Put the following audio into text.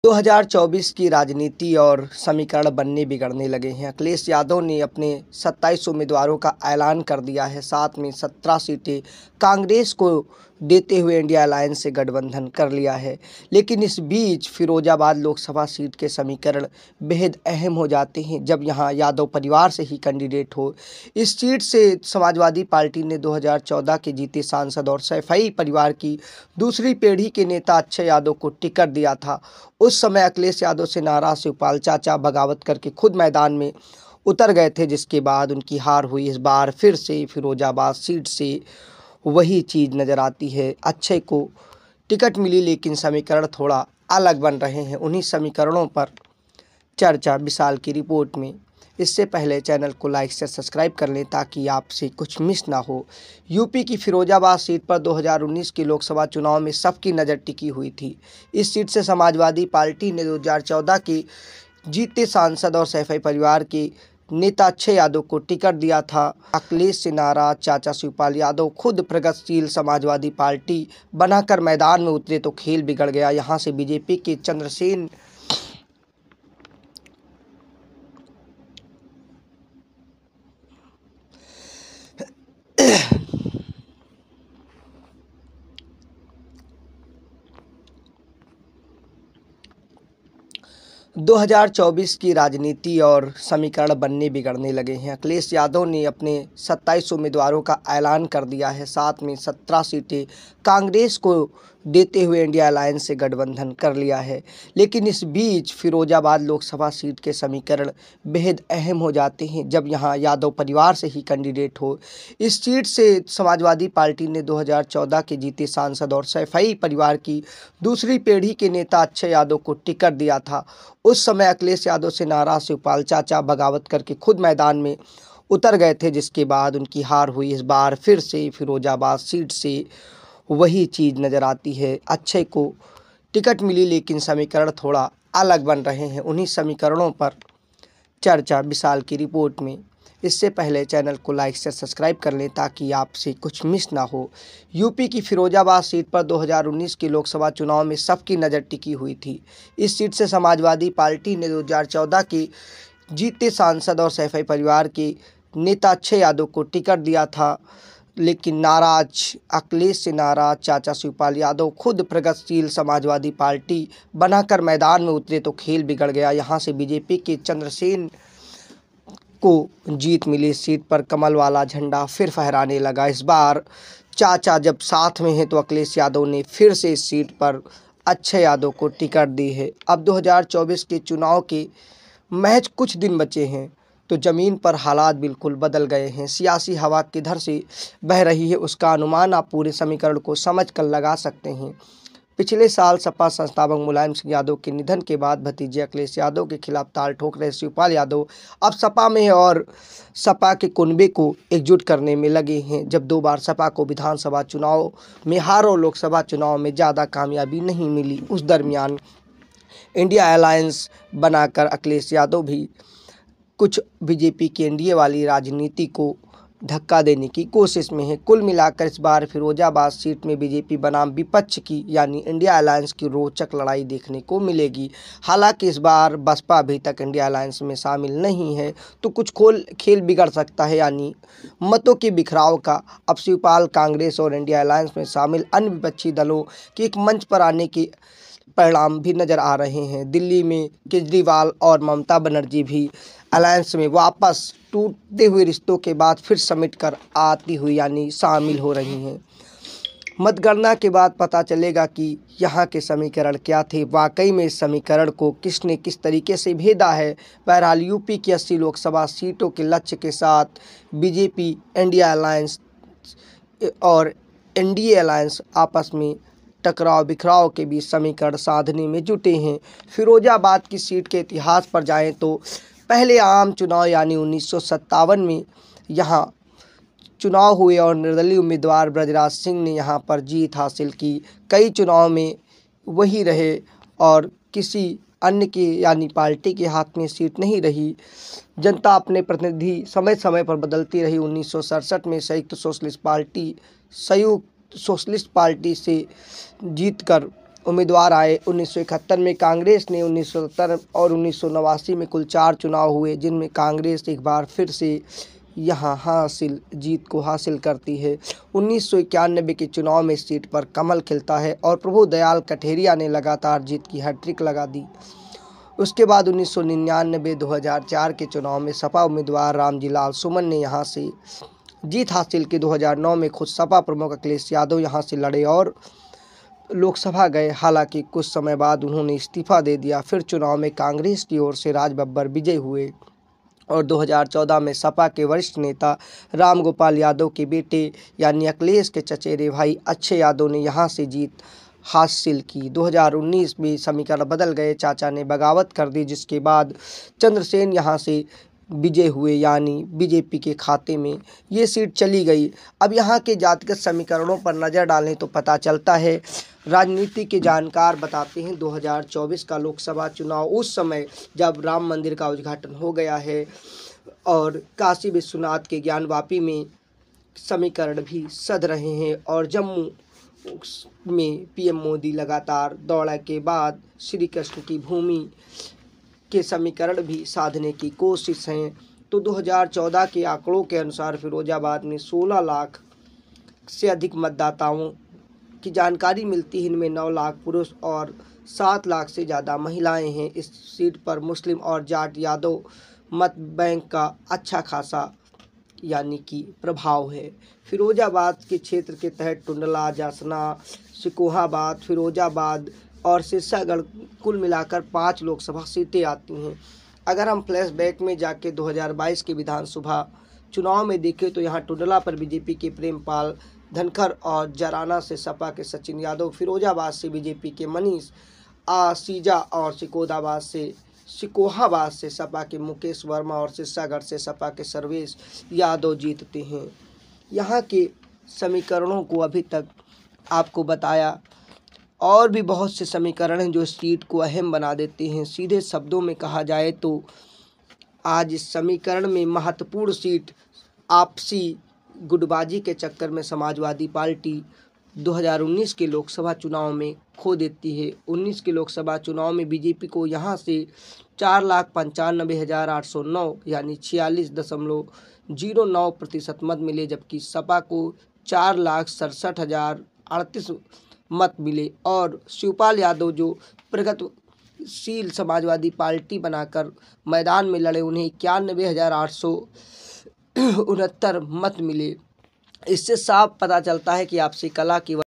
2024 की राजनीति और समीकरण बनने बिगड़ने लगे हैं। अखिलेश यादव ने अपने 27 उम्मीदवारों का ऐलान कर दिया है। साथ में 17 सीटें कांग्रेस को देते हुए इंडिया अलायंस से गठबंधन कर लिया है। लेकिन इस बीच फिरोजाबाद लोकसभा सीट के समीकरण बेहद अहम हो जाते हैं जब यहां यादव परिवार से ही कैंडिडेट हो। इस सीट से समाजवादी पार्टी ने 2014 के जीते सांसद और सैफई परिवार की दूसरी पीढ़ी के नेता अक्षय यादव को टिकट दिया था। उस समय अखिलेश यादव से नाराज शिवपाल चाचा बगावत करके खुद मैदान में उतर गए थे, जिसके बाद उनकी हार हुई। इस बार फिर से फिरोजाबाद सीट से वही चीज़ नज़र आती है। अक्षय को टिकट मिली लेकिन समीकरण थोड़ा अलग बन रहे हैं। उन्हीं समीकरणों पर चर्चा विशाल की रिपोर्ट में। इससे पहले चैनल को लाइक से सब्सक्राइब कर लें ताकि आपसे कुछ मिस ना हो। यूपी की फिरोजाबाद सीट पर 2019 के लोकसभा चुनाव में सबकी नज़र टिकी हुई थी। इस सीट से समाजवादी पार्टी ने 2014 के जीते सांसद और सैफई परिवार के नेता अक्षय यादव को टिकट दिया था। अखिलेश से नाराज चाचा शिवपाल यादव खुद प्रगतिशील समाजवादी पार्टी बनाकर मैदान में उतरे तो खेल बिगड़ गया। यहाँ से बीजेपी के चंद्रसेन 2024 की राजनीति और समीकरण बनने बिगड़ने लगे हैं। अखिलेश यादव ने अपने 27 उम्मीदवारों का ऐलान कर दिया है। साथ में 17 सीटें कांग्रेस को देते हुए इंडिया अलायंस से गठबंधन कर लिया है। लेकिन इस बीच फिरोजाबाद लोकसभा सीट के समीकरण बेहद अहम हो जाते हैं जब यहां यादव परिवार से ही कैंडिडेट हो। इस सीट से समाजवादी पार्टी ने 2014 के जीते सांसद और सैफई परिवार की दूसरी पीढ़ी के नेता अक्षय यादव को टिकट दिया था। उस समय अखिलेश यादव से नाराज शिवपाल चाचा बगावत करके खुद मैदान में उतर गए थे, जिसके बाद उनकी हार हुई। इस बार फिर से फिरोजाबाद सीट से वही चीज़ नज़र आती है। अक्षय को टिकट मिली लेकिन समीकरण थोड़ा अलग बन रहे हैं। उन्हीं समीकरणों पर चर्चा विशाल की रिपोर्ट में। इससे पहले चैनल को लाइक से सब्सक्राइब कर लें ताकि आपसे कुछ मिस ना हो। यूपी की फिरोजाबाद सीट पर 2019 के लोकसभा चुनाव में सबकी नज़र टिकी हुई थी। इस सीट से समाजवादी पार्टी ने 2014 के जीते सांसद और सैफई परिवार के नेता अक्षय यादव को टिकट दिया था। लेकिन अखिलेश से नाराज चाचा शिवपाल यादव खुद प्रगतिशील समाजवादी पार्टी बनाकर मैदान में उतरे तो खेल बिगड़ गया। यहाँ से बीजेपी के चंद्रसेन को जीत मिली। सीट पर कमल वाला झंडा फिर फहराने लगा। इस बार चाचा जब साथ में हैं तो अखिलेश यादव ने फिर से इस सीट पर अक्षय यादव को टिकट दी है। अब 2024 के चुनाव के महज कुछ दिन बचे हैं तो ज़मीन पर हालात बिल्कुल बदल गए हैं। सियासी हवा किधर से बह रही है उसका अनुमान आप पूरे समीकरण को समझ कर लगा सकते हैं। पिछले साल सपा संस्थापक मुलायम सिंह यादव के निधन के बाद भतीजे अखिलेश यादव के खिलाफ ताल ठोक रहे शिवपाल यादव अब सपा में और सपा के कुनबे को एकजुट करने में लगे हैं। जब 2 बार सपा को विधानसभा चुनाव में हार और लोकसभा चुनाव में ज़्यादा कामयाबी नहीं मिली, उस दरमियान इंडिया अलायंस बनाकर अखिलेश यादव भी कुछ बीजेपी की एनडीए वाली राजनीति को धक्का देने की कोशिश में है। कुल मिलाकर इस बार फिरोजाबाद सीट में बीजेपी बनाम विपक्ष की यानी इंडिया अलायंस की रोचक लड़ाई देखने को मिलेगी। हालांकि इस बार बसपा अभी तक इंडिया अलायंस में शामिल नहीं है तो कुछ खेल बिगड़ सकता है, यानी मतों के बिखराव का। अब शिवपाल कांग्रेस और इंडिया अलायंस में शामिल अन्य विपक्षी दलों के एक मंच पर आने के परिणाम भी नज़र आ रहे हैं। दिल्ली में केजरीवाल और ममता बनर्जी भी अलायंस में वापस टूटते हुए रिश्तों के बाद फिर समेट कर आती हुई यानी शामिल हो रही हैं। मतगणना के बाद पता चलेगा कि यहाँ के समीकरण क्या थे। वाकई में इस समीकरण को किसने किस तरीके से भेदा है। बहरहाल यूपी की 80 लोकसभा सीटों के लक्ष्य के साथ बीजेपी, इंडिया अलायंस और एनडीए अलायंस आपस में टकराव बिखराव के बीच समीकरण साधने में जुटे हैं। फिरोजाबाद की सीट के इतिहास पर जाएं तो पहले आम चुनाव यानी 1957 में यहाँ चुनाव हुए और निर्दलीय उम्मीदवार ब्रजराज सिंह ने यहाँ पर जीत हासिल की। कई चुनाव में वही रहे और किसी अन्य के यानी पार्टी के हाथ में सीट नहीं रही। जनता अपने प्रतिनिधि समय समय पर बदलती रही। 1967 में संयुक्त सोशलिस्ट पार्टी से जीतकर उम्मीदवार आए। 1971 में कांग्रेस ने, 1970 और 1989 में कुल 4 चुनाव हुए, जिनमें कांग्रेस एक बार फिर से यहाँ जीत को हासिल करती है। 1991 के चुनाव में इस सीट पर कमल खिलता है और प्रभु दयाल कठेरिया ने लगातार जीत की हैट्रिक लगा दी। उसके बाद 1999-2004 के चुनाव में सपा उम्मीदवार रामजी लाल सुमन ने यहाँ से जीत हासिल की। 2009 में खुद सपा प्रमुख अखिलेश यादव यहाँ से लड़े और लोकसभा गए। हालांकि कुछ समय बाद उन्होंने इस्तीफा दे दिया। फिर चुनाव में कांग्रेस की ओर से राज बब्बर विजयी हुए और 2014 में सपा के वरिष्ठ नेता रामगोपाल यादव के बेटे यानी अखिलेश के चचेरे भाई अक्षय यादव ने यहां से जीत हासिल की। 2019 में समीकरण बदल गए, चाचा ने बगावत कर दी, जिसके बाद चंद्रसेन यहां से विजय हुए, यानी बीजेपी के खाते में ये सीट चली गई। अब यहाँ के जातिगत समीकरणों पर नज़र डालें तो पता चलता है, राजनीति के जानकार बताते हैं 2024 का लोकसभा चुनाव उस समय जब राम मंदिर का उद्घाटन हो गया है और काशी विश्वनाथ के ज्ञानवापी में समीकरण भी सध रहे हैं और जम्मू में पीएम मोदी लगातार दौड़ा के बाद श्री कृष्ण की भूमि के समीकरण भी साधने की कोशिश है। तो 2014 के आंकड़ों के अनुसार फिरोजाबाद में 16 लाख से अधिक मतदाताओं की जानकारी मिलती है। इनमें 9 लाख पुरुष और 7 लाख से ज़्यादा महिलाएं हैं। इस सीट पर मुस्लिम और जाट यादव मत बैंक का अच्छा खासा यानी कि प्रभाव है। फिरोजाबाद के क्षेत्र के तहत टुंडला, जासना, सिकोहाबाद, फिरोजाबाद और सिरसागढ़ कुल मिलाकर 5 लोकसभा सीटें आती हैं। अगर हम फ्लैशबैक में जाके 2022 के विधानसभा चुनाव में देखें तो यहाँ टुंडला पर बीजेपी के प्रेमपाल धनखड़ और जराना से सपा के सचिन यादव, फिरोजाबाद से बीजेपी के मनीष आसीजा और सिकोहाबाद से सपा के मुकेश वर्मा और सिरसागढ़ से सपा के सर्वेश यादव जीतते हैं। यहाँ के समीकरणों को अभी तक आपको बताया, और भी बहुत से समीकरण हैं जो इस सीट को अहम बना देते हैं। सीधे शब्दों में कहा जाए तो आज इस समीकरण में महत्वपूर्ण सीट आपसी गुटबाजी के चक्कर में समाजवादी पार्टी 2019 के लोकसभा चुनाव में खो देती है। 19 के लोकसभा चुनाव में बीजेपी को यहां से 4,95,809 यानी 46.09% मत मिले, जबकि सपा को 4,67,038 मत मिले और शिवपाल यादव जो प्रगतिशील समाजवादी पार्टी बनाकर मैदान में लड़े, उन्हें 91,869 मत मिले। इससे साफ पता चलता है कि आपसी कला की